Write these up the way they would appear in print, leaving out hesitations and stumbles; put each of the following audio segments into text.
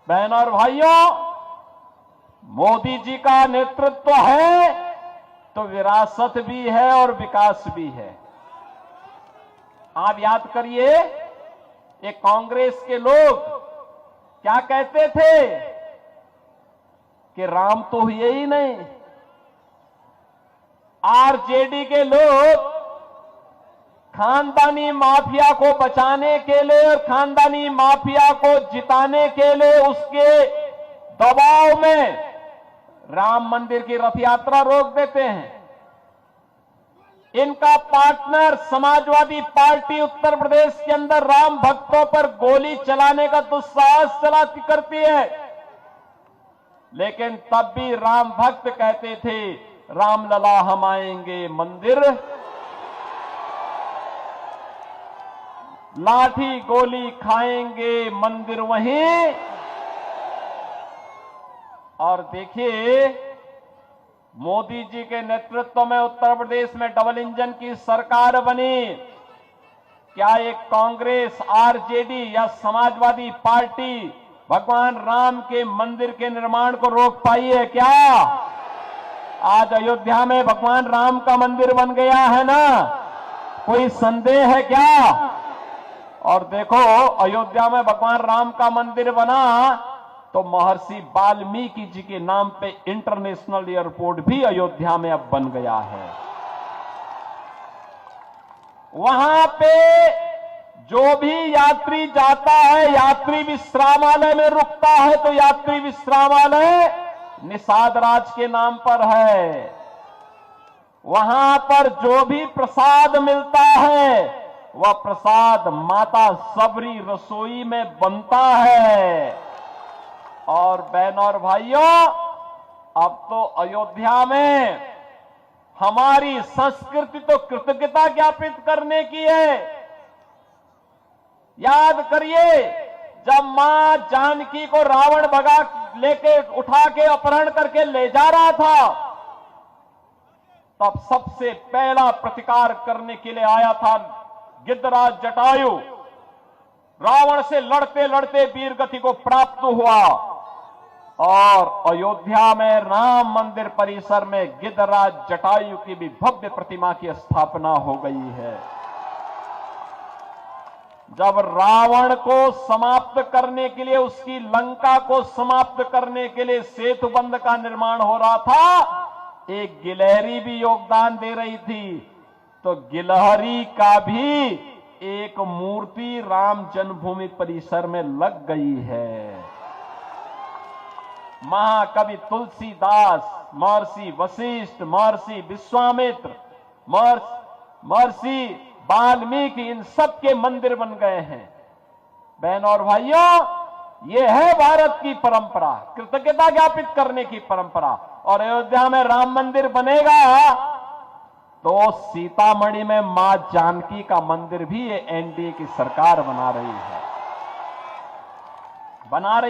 बहन और भाइयों, मोदी जी का नेतृत्व है तो विरासत भी है और विकास भी है। आप याद करिए, ये कांग्रेस के लोग क्या कहते थे कि राम तो हुए ही नहीं। आरजेडी के लोग खानदानी माफिया को बचाने के लिए और खानदानी माफिया को जिताने के लिए उसके दबाव में राम मंदिर की रथ यात्रा रोक देते हैं। इनका पार्टनर समाजवादी पार्टी उत्तर प्रदेश के अंदर राम भक्तों पर गोली चलाने का दुस्साहस चलाती करती है, लेकिन तब भी राम भक्त कहते थे राम लला हम आएंगे मंदिर, लाठी गोली खाएंगे मंदिर वहीं। और देखिए, मोदी जी के नेतृत्व में उत्तर प्रदेश में डबल इंजन की सरकार बनी। क्या एक कांग्रेस, आरजेडी या समाजवादी पार्टी भगवान राम के मंदिर के निर्माण को रोक पाई है क्या? आज अयोध्या में भगवान राम का मंदिर बन गया है ना, कोई संदेह है क्या? और देखो, अयोध्या में भगवान राम का मंदिर बना तो महर्षि वाल्मीकि जी के नाम पे इंटरनेशनल एयरपोर्ट भी अयोध्या में अब बन गया है। वहां पे जो भी यात्री जाता है, यात्री विश्रामालय में रुकता है तो यात्री विश्रामालय निषाद राज के नाम पर है। वहां पर जो भी प्रसाद मिलता है वह प्रसाद माता सबरी रसोई में बनता है। और बहन और भाइयों, अब तो अयोध्या में हमारी संस्कृति तो कृतज्ञता ज्ञापित करने की है। याद करिए, जब मां जानकी को रावण भगा लेके उठा के अपहरण करके ले जा रहा था, तब सबसे पहला प्रतिकार करने के लिए आया था गिद्धराज जटायु। रावण से लड़ते लड़ते वीर गति को प्राप्त हुआ और अयोध्या में राम मंदिर परिसर में गिद्धराज जटायु की भी भव्य प्रतिमा की स्थापना हो गई है। जब रावण को समाप्त करने के लिए, उसकी लंका को समाप्त करने के लिए सेतुबंध का निर्माण हो रहा था, एक गिलहरी भी योगदान दे रही थी। तो गिलहरी का भी एक मूर्ति राम जन्मभूमि परिसर में लग गई है। महाकवि तुलसीदास, महर्षि वशिष्ठ, महर्षि विश्वामित्र, महर्षि वाल्मीकि, इन सब के मंदिर बन गए हैं। बहन और भाइयों, ये है भारत की परंपरा, कृतज्ञता ज्ञापित करने की परंपरा। और अयोध्या में राम मंदिर बनेगा तो सीतामढ़ी में मां जानकी का मंदिर भी ये एनडीए की सरकार बना रही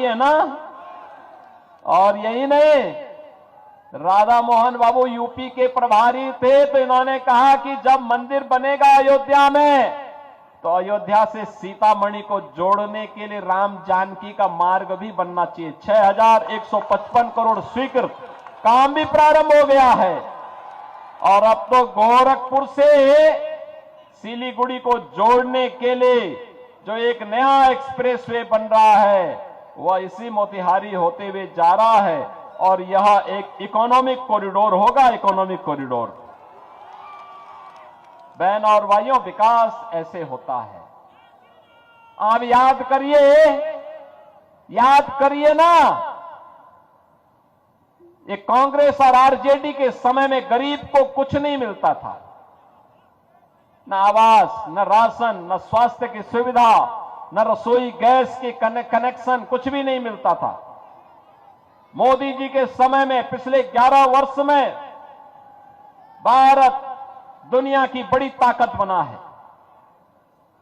है ना। और यही नहीं, राधा मोहन बाबू यूपी के प्रभारी थे, तो इन्होंने कहा कि जब मंदिर बनेगा अयोध्या में तो अयोध्या से सीतामढ़ी को जोड़ने के लिए राम जानकी का मार्ग भी बनना चाहिए। 6155 करोड़ स्वीकृत, काम भी प्रारंभ हो गया है। और अब तो गोरखपुर से सिलीगुड़ी को जोड़ने के लिए जो एक नया एक्सप्रेसवे बन रहा है, वह इसी मोतिहारी होते हुए जा रहा है और यह एक इकोनॉमिक कॉरिडोर होगा, इकोनॉमिक कॉरिडोर। बहन और भाइयों, विकास ऐसे होता है। आप याद करिए ना, ये कांग्रेस और आरजेडी के समय में गरीब को कुछ नहीं मिलता था, न आवास, न राशन, न स्वास्थ्य की सुविधा, न रसोई गैस के कनेक्शन, कुछ भी नहीं मिलता था। मोदी जी के समय में पिछले 11 वर्ष में भारत दुनिया की बड़ी ताकत बना है।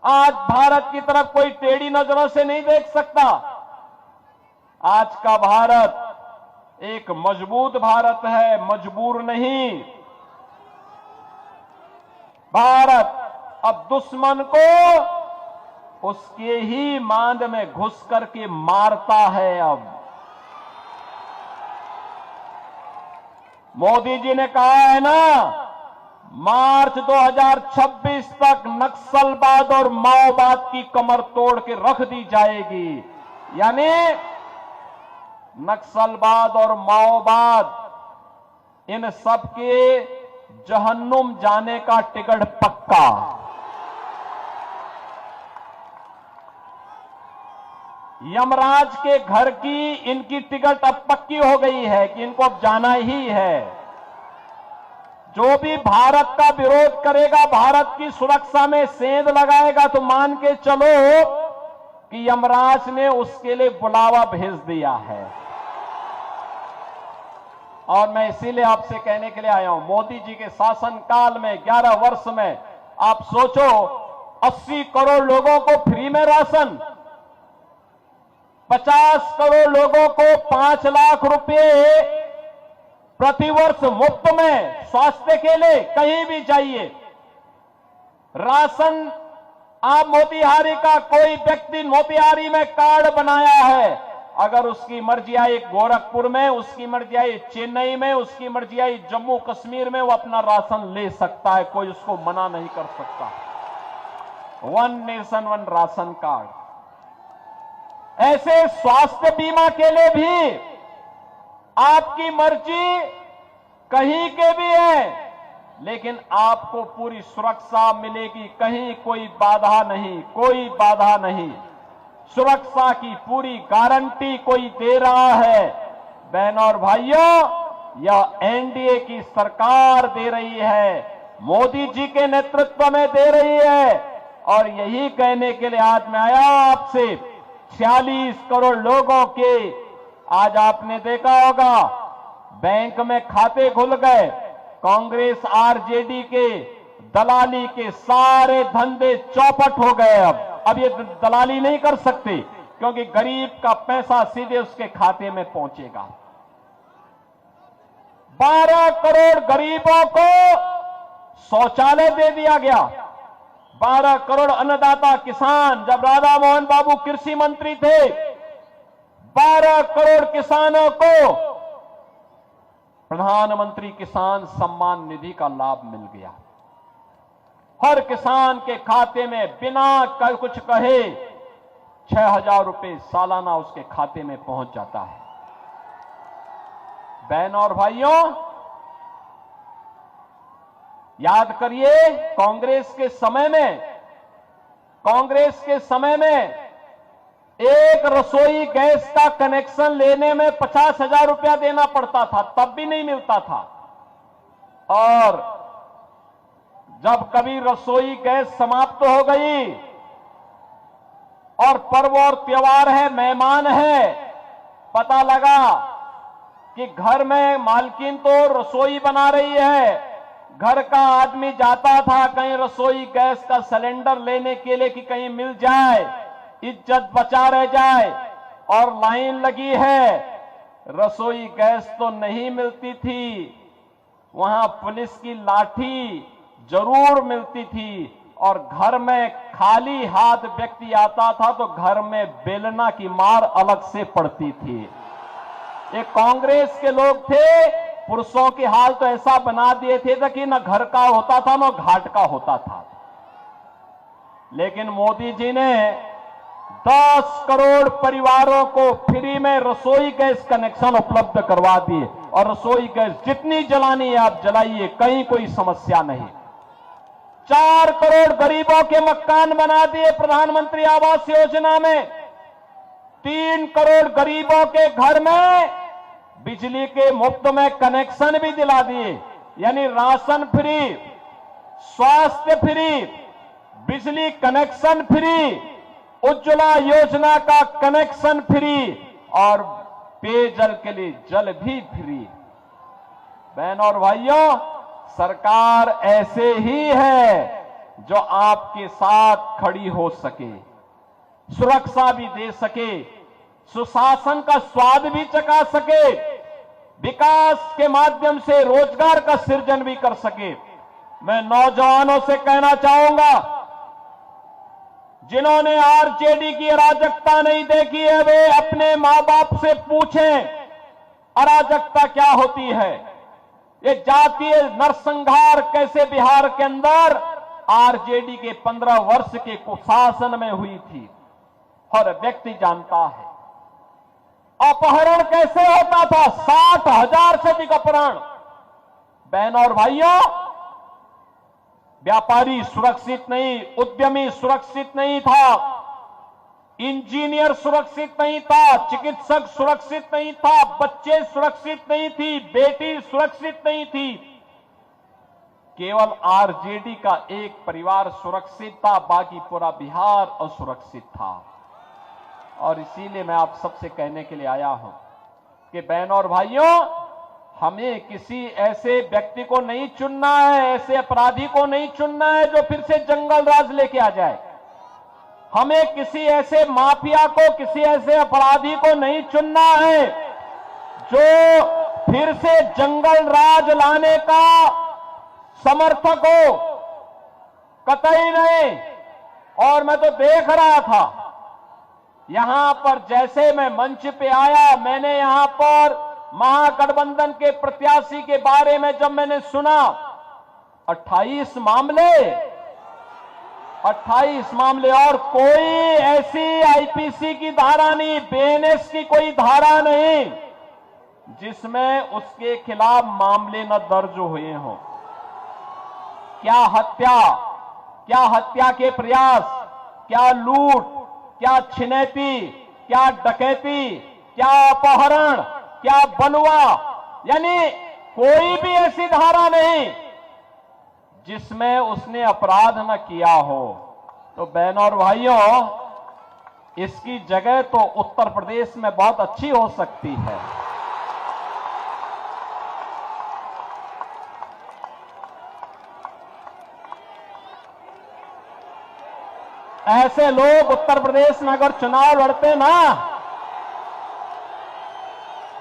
आज भारत की तरफ कोई टेढ़ी नजरों से नहीं देख सकता। आज का भारत एक मजबूत भारत है, मजबूर नहीं। भारत अब दुश्मन को उसके ही मांद में घुस करके मारता है। अब मोदी जी ने कहा है ना, मार्च 2026 तक नक्सलवाद और माओवाद की कमर तोड़ के रख दी जाएगी। यानी नक्सलवाद और माओवाद, इन सब के जहन्नुम जाने का टिकट पक्का। यमराज के घर की इनकी टिकट अब पक्की हो गई है कि इनको अब जाना ही है। जो भी भारत का विरोध करेगा, भारत की सुरक्षा में सेंध लगाएगा, तो मान के चलो कि यमराज ने उसके लिए बुलावा भेज दिया है। और मैं इसीलिए आपसे कहने के लिए आया हूं, मोदी जी के शासनकाल में 11 वर्ष में आप सोचो 80 करोड़ लोगों को फ्री में राशन, 50 करोड़ लोगों को 5 लाख रुपए प्रतिवर्ष मुफ्त में स्वास्थ्य के लिए कहीं भी जाइए। राशन आप मोतिहारी का कोई व्यक्ति मोतिहारी में कार्ड बनाया है, अगर उसकी मर्जी आई गोरखपुर में, उसकी मर्जी आई चेन्नई में, उसकी मर्जी आई जम्मू कश्मीर में, वो अपना राशन ले सकता है, कोई उसको मना नहीं कर सकता। One nation one ration card. ऐसे स्वास्थ्य बीमा के लिए भी आपकी मर्जी कहीं के भी है, लेकिन आपको पूरी सुरक्षा मिलेगी, कहीं कोई बाधा नहीं, कोई बाधा नहीं। सुरक्षा की पूरी गारंटी कोई दे रहा है। बहनों और भाइयों, यह एनडीए की सरकार दे रही है, मोदी जी के नेतृत्व में दे रही है। और यही कहने के लिए आज मैं आया आपसे, 46 करोड़ लोगों के, आज आपने देखा होगा बैंक में खाते खुल गए। कांग्रेस आरजेडी के दलाली के सारे धंधे चौपट हो गए। अब ये दलाली नहीं कर सकते, क्योंकि गरीब का पैसा सीधे उसके खाते में पहुंचेगा। 12 करोड़ गरीबों को शौचालय दे दिया गया। 12 करोड़ अन्नदाता किसान, जब राधा मोहन बाबू कृषि मंत्री थे, 12 करोड़ किसानों को प्रधानमंत्री किसान सम्मान निधि का लाभ मिल गया। हर किसान के खाते में बिना कुछ कहे 6,000 रुपए सालाना उसके खाते में पहुंच जाता है। बहनों और भाइयों, याद करिए, कांग्रेस के समय में एक रसोई गैस का कनेक्शन लेने में 50,000 रुपया देना पड़ता था, तब भी नहीं मिलता था। और जब कभी रसोई गैस समाप्त हो गई और पर्व और त्योहार है, मेहमान है, पता लगा कि घर में मालकिन तो रसोई बना रही है, घर का आदमी जाता था कहीं रसोई गैस का सिलेंडर लेने के लिए कि कहीं मिल जाए, इज्जत बचा रह जाए, और लाइन लगी है, रसोई गैस तो नहीं मिलती थी, वहां पुलिस की लाठी जरूर मिलती थी। और घर में खाली हाथ व्यक्ति आता था तो घर में बेलना की मार अलग से पड़ती थी। ये कांग्रेस के लोग थे, पुरुषों के हाल तो ऐसा बना दिए थे कि न घर का होता था न घाट का होता था। लेकिन मोदी जी ने 10 करोड़ परिवारों को फ्री में रसोई गैस कनेक्शन उपलब्ध करवा दिए। और रसोई गैस जितनी जलानी है आप जलाइए, कहीं कोई समस्या नहीं। 4 करोड़ गरीबों के मकान बना दिए प्रधानमंत्री आवास योजना में। 3 करोड़ गरीबों के घर में बिजली के मुफ्त में कनेक्शन भी दिला दिए, यानी राशन फ्री, स्वास्थ्य फ्री, बिजली कनेक्शन फ्री, उज्ज्वला योजना का कनेक्शन फ्री, और पेयजल के लिए जल भी फ्री। बहनों और भाइयों, सरकार ऐसे ही है जो आपके साथ खड़ी हो सके, सुरक्षा भी दे सके, सुशासन का स्वाद भी चखा सके, विकास के माध्यम से रोजगार का सृजन भी कर सके। मैं नौजवानों से कहना चाहूंगा, जिन्होंने आरजेडी की अराजकता नहीं देखी है, वे अपने मां बाप से पूछें अराजकता क्या होती है। ये जातीय नरसंहार कैसे बिहार के अंदर आरजेडी के 15 वर्ष के कुशासन में हुई थी, हर व्यक्ति जानता है। अपहरण कैसे होता था, 60,000 से अधिक अपहरण। बहनों और भाइयों, व्यापारी सुरक्षित नहीं, उद्यमी सुरक्षित नहीं था, इंजीनियर सुरक्षित नहीं था, चिकित्सक सुरक्षित नहीं था, बच्चे सुरक्षित नहीं थी, बेटी सुरक्षित नहीं थी। केवल आरजेडी का एक परिवार सुरक्षित था, बाकी पूरा बिहार असुरक्षित था। और इसीलिए मैं आप सबसे कहने के लिए आया हूं कि बहनों और भाइयों, हमें किसी ऐसे व्यक्ति को नहीं चुनना है, ऐसे अपराधी को नहीं चुनना है जो फिर से जंगल राज लेके आ जाए। हमें किसी ऐसे माफिया को, किसी ऐसे अपराधी को नहीं चुनना है जो फिर से जंगल राज लाने का समर्थक हो, कतई नहीं। और मैं तो देख रहा था यहां पर, जैसे मैं मंच पे आया, मैंने यहां पर महागठबंधन के प्रत्याशी के बारे में जब मैंने सुना, 28 मामले और कोई ऐसी आईपीसी की धारा नहीं, बीएनएस की कोई धारा नहीं जिसमें उसके खिलाफ मामले न दर्ज हुए हों। क्या हत्या के प्रयास, क्या लूट, क्या छिनैती, क्या डकैती, क्या अपहरण, क्या बलवा, यानी कोई भी ऐसी धारा नहीं जिसमें उसने अपराध न किया हो। तो बहनों और भाइयों, इसकी जगह तो उत्तर प्रदेश में बहुत अच्छी हो सकती है। ऐसे लोग उत्तर प्रदेश में अगर चुनाव लड़ते ना,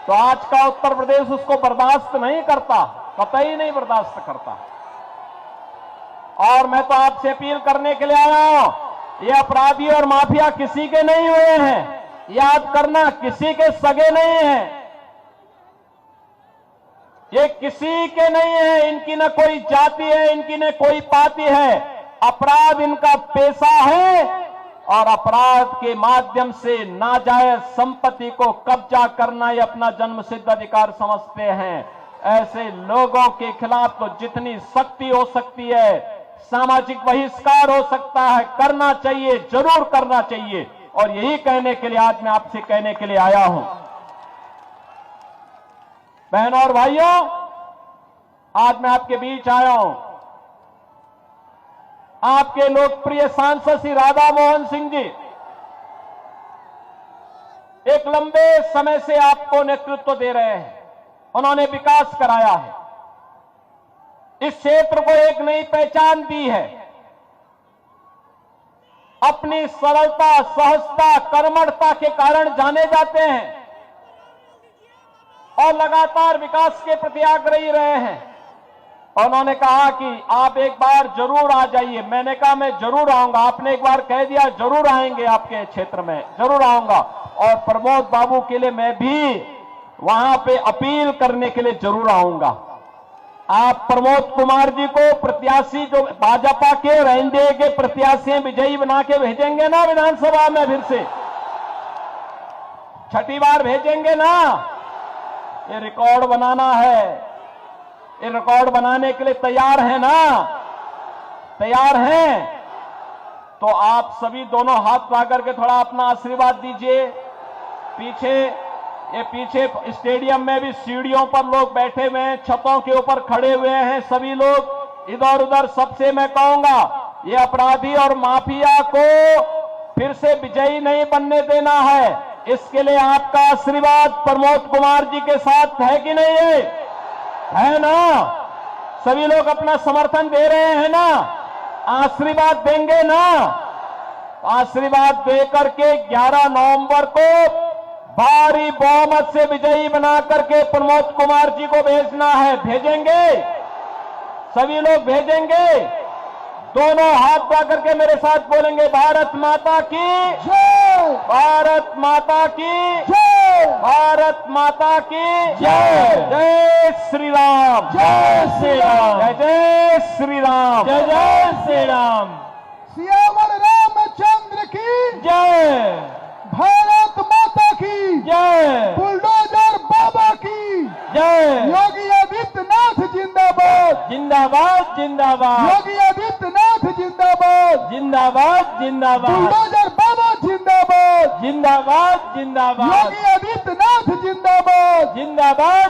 तो आज का उत्तर प्रदेश उसको बर्दाश्त नहीं करता, कतई नहीं बर्दाश्त करता। और मैं तो आपसे अपील करने के लिए आया हूं, ये अपराधी और माफिया किसी के नहीं हुए हैं, याद करना, किसी के सगे नहीं हैं, ये किसी के नहीं है। इनकी न कोई जाति है, इनकी न कोई पाति है। अपराध इनका पेशा है और अपराध के माध्यम से नाजायज संपत्ति को कब्जा करना ये अपना जन्मसिद्ध अधिकार समझते हैं। ऐसे लोगों के खिलाफ तो जितनी सख्ती हो सकती है, सामाजिक बहिष्कार हो सकता है, करना चाहिए, जरूर करना चाहिए। और यही कहने के लिए आज मैं आपसे कहने के लिए आया हूं। बहनों और भाइयों, आज मैं आपके बीच आया हूं। आपके लोकप्रिय सांसद श्री राधा मोहन सिंह जी एक लंबे समय से आपको नेतृत्व दे रहे हैं। उन्होंने विकास कराया है, इस क्षेत्र को एक नई पहचान दी है। अपनी सरलता, सहजता, कर्मठता के कारण जाने जाते हैं और लगातार विकास के प्रति आग्रही रहे हैं। उन्होंने कहा कि आप एक बार जरूर आ जाइए। मैंने कहा मैं जरूर आऊंगा। आपने एक बार कह दिया जरूर आएंगे, आपके क्षेत्र में जरूर आऊंगा। और प्रमोद बाबू के लिए मैं भी वहां पे अपील करने के लिए जरूर आऊंगा। आप प्रमोद कुमार जी को प्रत्याशी, जो भाजपा के एनडीए के प्रत्याशी विजयी बना के भेजेंगे ना विधानसभा में, फिर से छठी बार भेजेंगे ना। ये रिकॉर्ड बनाना है, ये रिकॉर्ड बनाने के लिए तैयार है ना? तैयार हैं? तो आप सभी दोनों हाथ पा करके थोड़ा अपना आशीर्वाद दीजिए। पीछे स्टेडियम में भी सीढ़ियों पर लोग बैठे हुए हैं, छतों के ऊपर खड़े हुए हैं सभी लोग, इधर उधर। सबसे मैं कहूंगा, ये अपराधी और माफिया को फिर से विजयी नहीं बनने देना है। इसके लिए आपका आशीर्वाद प्रमोद कुमार जी के साथ है कि नहीं है ना? सभी लोग अपना समर्थन दे रहे हैं ना? आशीर्वाद देंगे ना? आशीर्वाद देकर के 11 नवंबर को भारी बहुमत से विजयी बना करके प्रमोद कुमार जी को भेजना है। भेजेंगे? सभी लोग भेजेंगे? दोनों हाथ उठा करके मेरे साथ बोलेंगे भारत माता की जय, भारत माता की जय, भारत माता की जय। जय श्री राम जय श्री राम। जय जय श्री राम जय जय श्री राम सियावर रामचंद्र की जय भारत माता की जय बुलडोजर बाबा की जय योगी आदित्यनाथ जिंदाबाद, जिंदाबाद जिंदाबाद योगी आदित्यनाथ जिंदाबाद, जिंदाबाद जिंदाबाद बुलडोजर बाबा जिंदाबाद, जिंदाबाद जिंदाबाद योगी आदित्यनाथ जिंदाबाद। जिंदाबाद